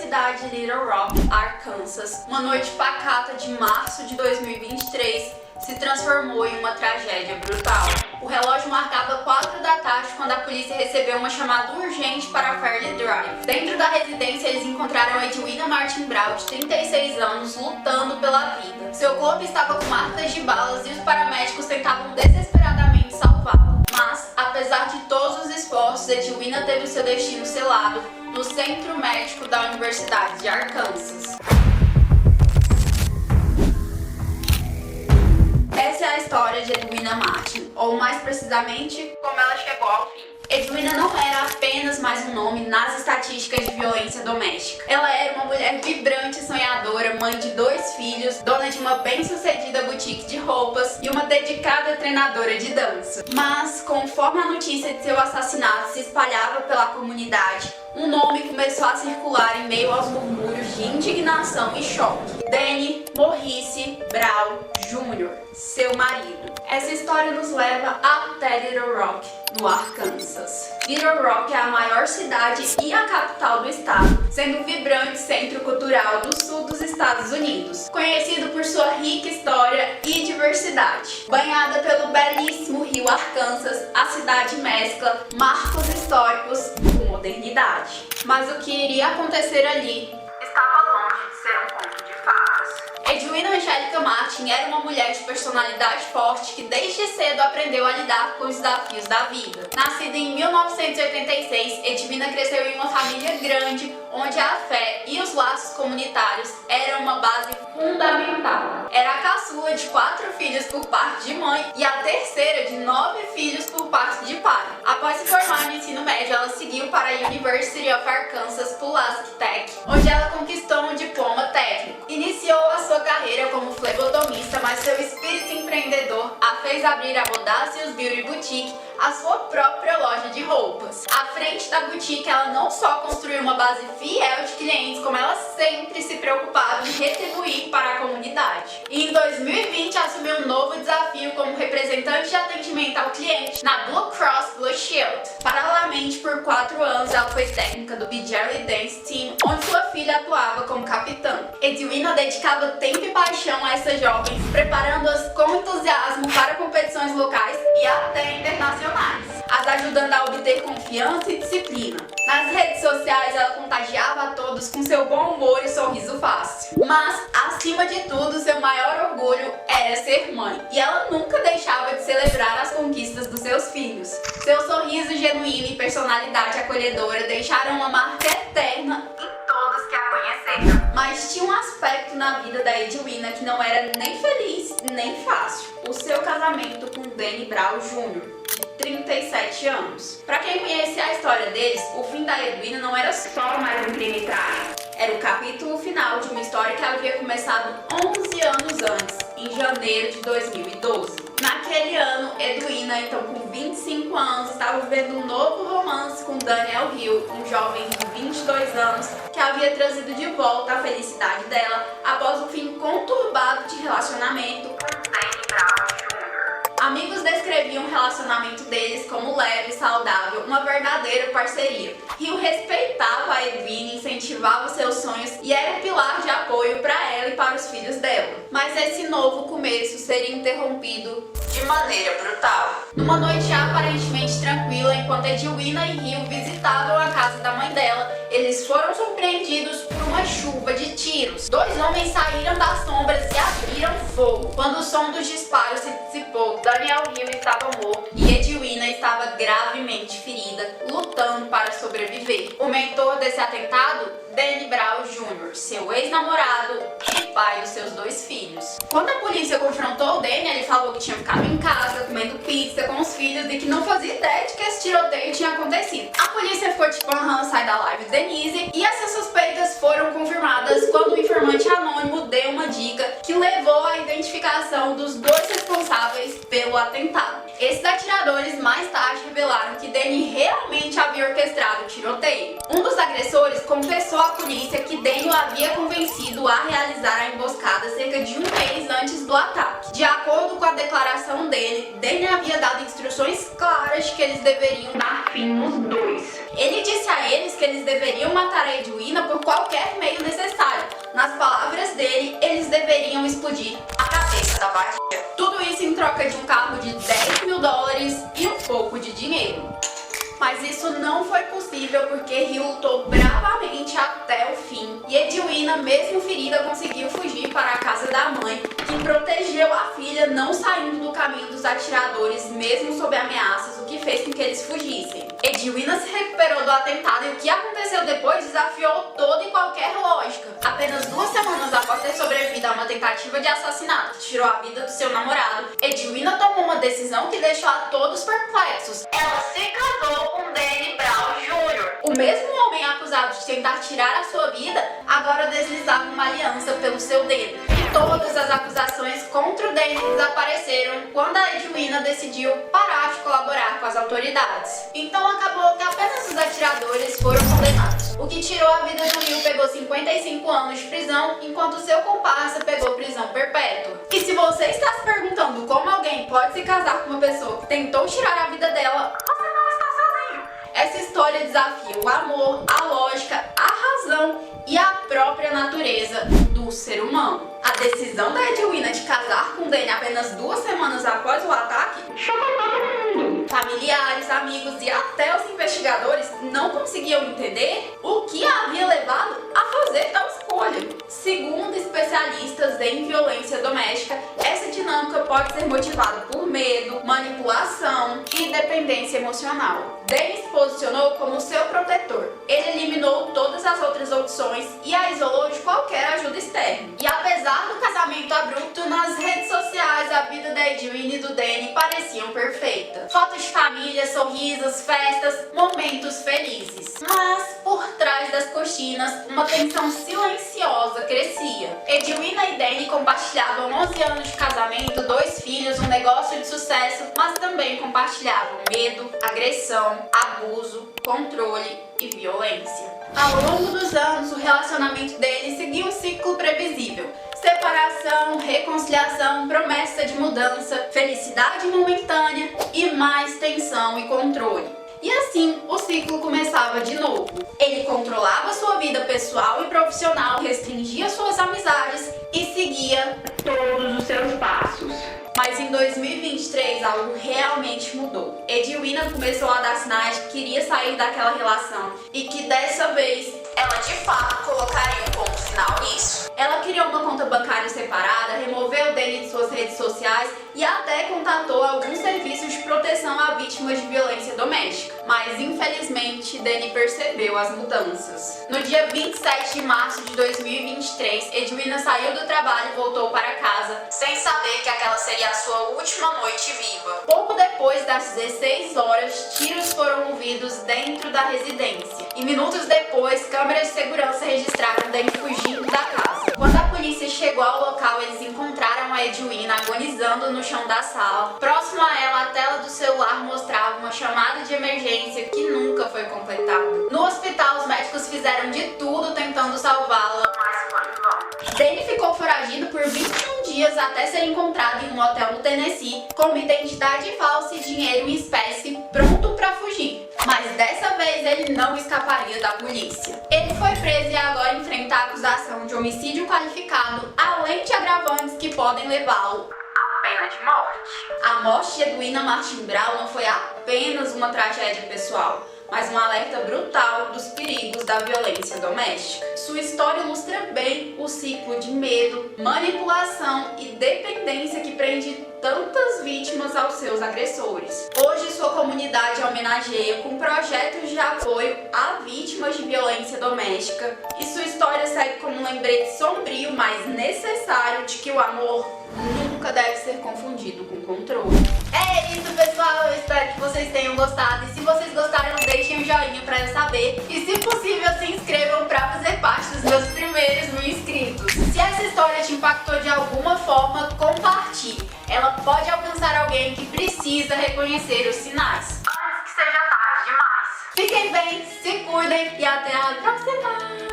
cidade de Little Rock, Arkansas, uma noite pacata de março de 2023 se transformou em uma tragédia brutal. O relógio marcava 4 da tarde quando a polícia recebeu uma chamada urgente para Fairley Drive. Dentro da residência, eles encontraram Edwina Martin Brown, de 36 anos, lutando pela vida. Seu corpo estava com marcas de balas e os paramédicos tentavam desesperadamente salvá-la. Mas, apesar de todos os esforços, Edwina teve seu destino selado no Centro Médico da Universidade de Arkansas. Essa é a história de Edwina Martin, ou mais precisamente, como ela chegou ao fim. Edwina não era apenas mais um nome nas estatísticas de violência doméstica. Ela era uma mulher vibrante e sonhadora, mãe de 2 filhos, dona de uma bem-sucedida boutique de roupas e uma dedicada treinadora de dança. Mas, conforme a notícia de seu assassinato se espalhava pela comunidade, um nome começou a circular em meio aos murmúrios de indignação e choque. Danny Maurice Brown Jr., seu marido. Essa história nos leva até Little Rock, no Arkansas. Little Rock é a maior cidade e a capital do estado, sendo um vibrante centro cultural do sul dos Estados Unidos, conhecido por sua rica história e diversidade. Banhada pelo belíssimo rio Arkansas, a cidade mescla marcos históricos com modernidade. Mas o que iria acontecer ali estava longe de ser um conto de fadas. Edwina Angélica Martin era uma mulher de personalidade forte que desde cedo aprendeu a lidar com os desafios da vida. Nascida em 1986, Edwina cresceu em uma família grande, onde a fé e os laços comunitários eram uma base fundamental. Era a caçula de 4 filhos por parte de mãe e a terceira de 9 filhos por parte de pai. Após se formar no ensino médio, ela seguiu para a University of Arkansas Pulaski Tech, onde ela conquistou um diploma técnico. Iniciou a sua carreira como flebotomista, mas seu espírito empreendedor a fez abrir a Bodacious Beauty Boutique, a sua própria loja de roupas. À frente da boutique, ela não só construiu uma base fiel de clientes, como ela sempre se preocupava em retribuir para a comunidade. E em 2020 assumiu um novo desafio como representante de atendimento ao cliente na Blue Cross Blue Shield. Paralelamente, por 4 anos, ela foi técnica do BJerry Dance Team, onde sua filha atuava como capitã. Edwina dedicava tempo e paixão a essas jovens, preparando-as com entusiasmo para competições locais e até internacionais, as ajudando a obter confiança e disciplina. Nas redes sociais, ela contagiava a todos com seu bom humor e sorriso fácil. Mas, acima de tudo, seu maior orgulho era ser mãe. E ela nunca deixava de celebrar as conquistas dos seus filhos. Seu sorriso genuíno e personalidade acolhedora deixaram uma marca eterna em todos que a conheceram. Mas tinha um aspecto na vida da Edwina que não era nem feliz nem fácil: o seu casamento com Danny Brown Jr., 37 anos. Para quem conhece a história deles, o fim da Edwina não era só mais um crime trágico. Era o capítulo final de uma história que havia começado 11 anos antes, em janeiro de 2012. Naquele ano, Edwina, então com 25 anos, estava vivendo um novo romance com Daniel Hill, um jovem de 22 anos que havia trazido de volta a felicidade dela após o fim conturbado de relacionamento com Danny Brown Jr. Amigos descreviam o relacionamento deles como leve e saudável, uma verdadeira parceria. Hill respeitava a Edwina, incentivava seus sonhos e era um pilar de apoio para ela e para os filhos dela. Mas esse novo começo seria interrompido de maneira brutal. Numa noite aparentemente tranquila, enquanto Edwina e Hill visitavam a casa da mãe dela, eles foram surpreendidos por uma chuva de tiros. 2 homens saíram das sombras e abriram fogo. Quando o som dos disparos se dissipou, Daniel Hill estava morto e Edwina estava gravemente ferida, lutando para sobreviver. O mentor desse atentado, Danny Brown Jr., seu ex-namorado e pai dos seus 2 filhos. Quando a polícia confrontou o Danny, ele falou que tinha ficado em casa comendo pizza com os filhos e que não fazia ideia de que esse tiroteio tinha acontecido. A polícia ficou tipo, sai da live, Denise, e essas suspeitas foram confirmadas quando o informante anônimo deu uma dica que levou à identificação dos 2 responsáveis pelo atentado. Esses atiradores mais tarde revelaram que Danny realmente havia orquestrado o tiroteio. Um dos agressores confessou à polícia que Danny o havia convencido a realizar a emboscada cerca de um mês antes do ataque. De acordo com a declaração dele, Danny havia dado instruções claras de que eles deveriam dar fim nos dois. Ele disse a eles que eles deveriam matar a Edwina por qualquer meio necessário. Nas palavras dele, eles deveriam explodir a cabeça da vadia. Tudo isso em troca de um carro de $10.000 e um pouco de dinheiro. Mas isso não foi possível porque Hill lutou bravamente até o fim. E Edwina, mesmo ferida, conseguiu fugir para a casa da mãe, que protegeu a filha não saindo do caminho dos atiradores, mesmo sob ameaças, o que fez com que eles fugissem. Edwina se recuperou do atentado e o que aconteceu depois desafiou toda e qualquer lógica. Apenas 2 semanas após ter sobrevivido a uma tentativa de assassinato que tirou a vida do seu namorado, Edwina tomou uma decisão que deixou a todos perplexos. Ela se casou com Danny Brown Jr. O mesmo homem acusado de tentar tirar a sua vida agora deslizava uma aliança pelo seu dedo. E todas as acusações contra o Danny desapareceram quando a Edwina decidiu parar de colaborar com as autoridades. Então acabou que apenas os atiradores foram condenados. O que tirou a vida do Hill pegou 55 anos de prisão, enquanto seu comparsa pegou prisão perpétua. E se você está se perguntando como alguém pode se casar com uma pessoa que tentou tirar a vida dela, você não está sozinho. Essa história desafia o amor, a lógica, a razão e a própria natureza do ser humano. A decisão da Edwina de casar com Danny apenas 2 semanas após o ataque chocou todo mundo. Familiares, amigos e até os investigadores não conseguiam entender o que a havia levado a fazer tal escolha. Segundo especialistas em violência doméstica, essa dinâmica pode ser motivada por medo, manipulação e dependência emocional. Danny se posicionou como seu protetor. Ele eliminou todas as outras opções e a isolou de qualquer ajuda externa. E apesar do casamento abrupto, nas redes sociais a vida da Edwina e do Danny pareciam perfeita. Fotos de família, sorrisos, festas, momentos felizes. Mas por trás das cortinas, uma tensão silenciosa crescia. Edwina e Danny compartilhavam 11 anos de casamento, 2 filhos, um negócio de sucesso, mas também compartilhavam medo, agressão, abuso, controle e violência. Ao longo dos anos, o relacionamento deles seguia um ciclo previsível. Separação, reconciliação, promessa de mudança, felicidade momentânea e mais tensão e controle. E assim, o ciclo começava de novo. Ele controlava sua vida pessoal e profissional, restringia suas amizades e seguia todos os seus passos. Mas em 2023 algo realmente mudou. Edwina começou a dar sinais de que queria sair daquela relação e que dessa vez ela de fato colocaria um ponto final nisso. Ela criou uma conta bancária separada, removeu Danny de suas redes sociais e até contatou alguns serviços de proteção a vítimas de violência doméstica. Mas infelizmente Danny percebeu as mudanças. No dia 27 de março de 2023, Edwina saiu do trabalho e voltou para casa, sem saber que aquela seria a sua última noite viva. Pouco depois das 16 horas, tiros foram ouvidos dentro da residência. E minutos depois, câmeras de segurança registraram Danny fugindo da casa. Quando a polícia chegou ao local, eles encontraram a Edwina agonizando no chão da sala. Próximo a ela, a tela do celular mostrava uma chamada de emergência que nunca foi completada. No hospital, os médicos fizeram de tudo tentando salvá-la, mas foi em vão. Danny ficou foragido por 21 dias até ser encontrado em um hotel no Tennessee com uma identidade falsa e dinheiro em espécie, pronto para fugir. Mas dessa vez ele não escaparia da polícia. Ele foi preso e agora enfrenta a acusação de homicídio qualificado, além de agravantes que podem levá-lo à pena de morte. A morte de Edwina Martin Brown não foi apenas uma tragédia pessoal, mas um alerta brutal dos perigos da violência doméstica. Sua história ilustra bem o ciclo de medo, manipulação e dependência que prende tantas vítimas aos seus agressores. Hoje sua comunidade a homenageia com projetos de apoio a vítimas de violência doméstica e sua história segue como um lembrete sombrio, mas necessário, de que o amor nunca deve ser confundido com controle. É isso, pessoal, eu espero que vocês tenham gostado e se vocês gostaram, deixem um joinha pra eu saber e se possível se inscrevam pra fazer parte dos meus primeiros 1000 inscritos. Se essa história te impactou de alguma forma, compartilhe. ela pode alcançar alguém que precisa reconhecer os sinais antes que seja tarde demais. Fiquem bem, se cuidem e até a próxima!